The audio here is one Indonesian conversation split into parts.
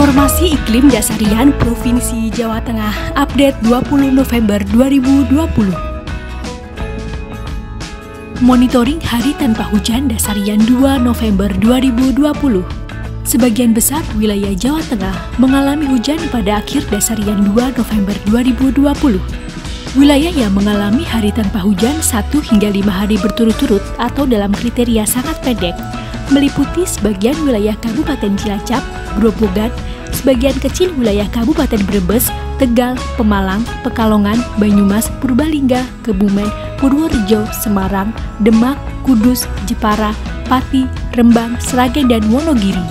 Informasi iklim dasarian Provinsi Jawa Tengah, update 20 November 2020. Monitoring hari tanpa hujan dasarian 2 November 2020. Sebagian besar wilayah Jawa Tengah mengalami hujan pada akhir dasarian 2 November 2020. Wilayah yang mengalami hari tanpa hujan 1 hingga 5 hari berturut-turut atau dalam kriteria sangat pendek meliputi sebagian wilayah Kabupaten Cilacap, Grobogan, sebagian kecil wilayah Kabupaten Brebes, Tegal, Pemalang, Pekalongan, Banyumas, Purbalingga, Kebumen, Purworejo, Semarang, Demak, Kudus, Jepara, Pati, Rembang, Sragen, dan Wonogiri.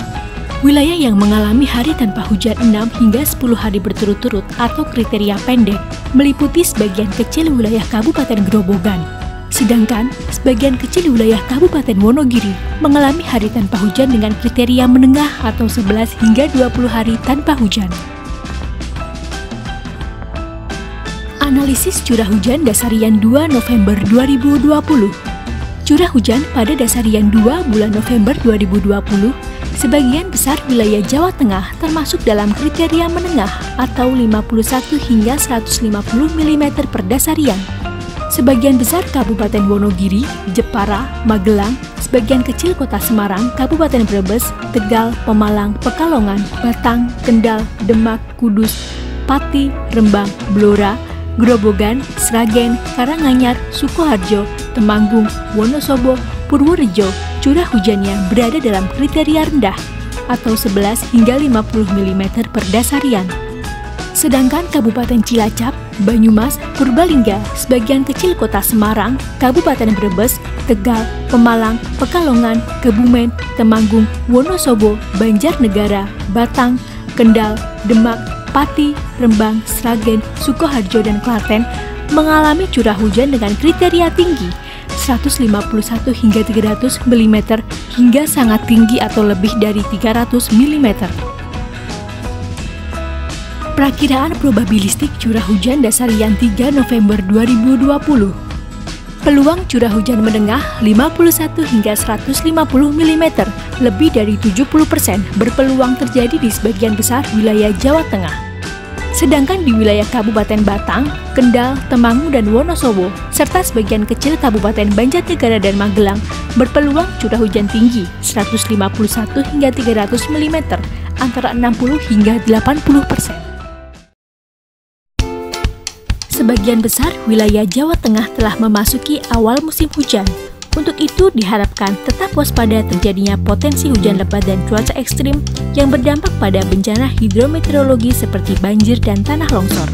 Wilayah yang mengalami hari tanpa hujan 6 hingga 10 hari berturut-turut atau kriteria pendek meliputi sebagian kecil wilayah Kabupaten Grobogan. Sedangkan sebagian kecil wilayah Kabupaten Wonogiri mengalami hari tanpa hujan dengan kriteria menengah atau 11 hingga 20 hari tanpa hujan. Analisis curah hujan dasarian 2 November 2020. Curah hujan pada dasarian 2 bulan November 2020, sebagian besar wilayah Jawa Tengah termasuk dalam kriteria menengah atau 51 hingga 150 mm per dasarian. Sebagian besar Kabupaten Wonogiri, Jepara, Magelang, sebagian kecil Kota Semarang, Kabupaten Brebes, Tegal, Pemalang, Pekalongan, Batang, Kendal, Demak, Kudus, Pati, Rembang, Blora, Grobogan, Sragen, Karanganyar, Sukoharjo, Temanggung, Wonosobo, Purworejo, curah hujannya berada dalam kriteria rendah atau 11 hingga 50 mm per dasarian. Sedangkan Kabupaten Cilacap, Banyumas, Purbalingga, sebagian kecil Kota Semarang, Kabupaten Brebes, Tegal, Pemalang, Pekalongan, Kebumen, Temanggung, Wonosobo, Banjarnegara, Batang, Kendal, Demak, Pati, Rembang, Sragen, Sukoharjo, dan Klaten mengalami curah hujan dengan kriteria tinggi 151 hingga 300 mm hingga sangat tinggi atau lebih dari 300 mm. Perakiraan probabilistik curah hujan dasarian 3 November 2020. Peluang curah hujan menengah 51 hingga 150 mm, lebih dari 70% berpeluang terjadi di sebagian besar wilayah Jawa Tengah. Sedangkan di wilayah Kabupaten Batang, Kendal, Temanggung, dan Wonosobo, serta sebagian kecil Kabupaten Banjarnegara dan Magelang, berpeluang curah hujan tinggi 151 hingga 300 mm, antara 60 hingga 80%. Sebagian besar wilayah Jawa Tengah telah memasuki awal musim hujan. Untuk itu diharapkan tetap waspada terjadinya potensi hujan lebat dan cuaca ekstrim yang berdampak pada bencana hidrometeorologi seperti banjir dan tanah longsor.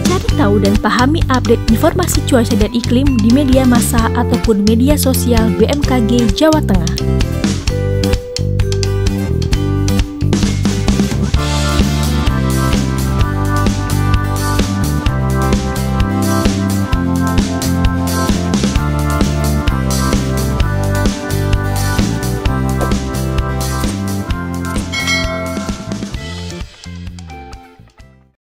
Cari tahu dan pahami update informasi cuaca dan iklim di media massa ataupun media sosial BMKG Jawa Tengah.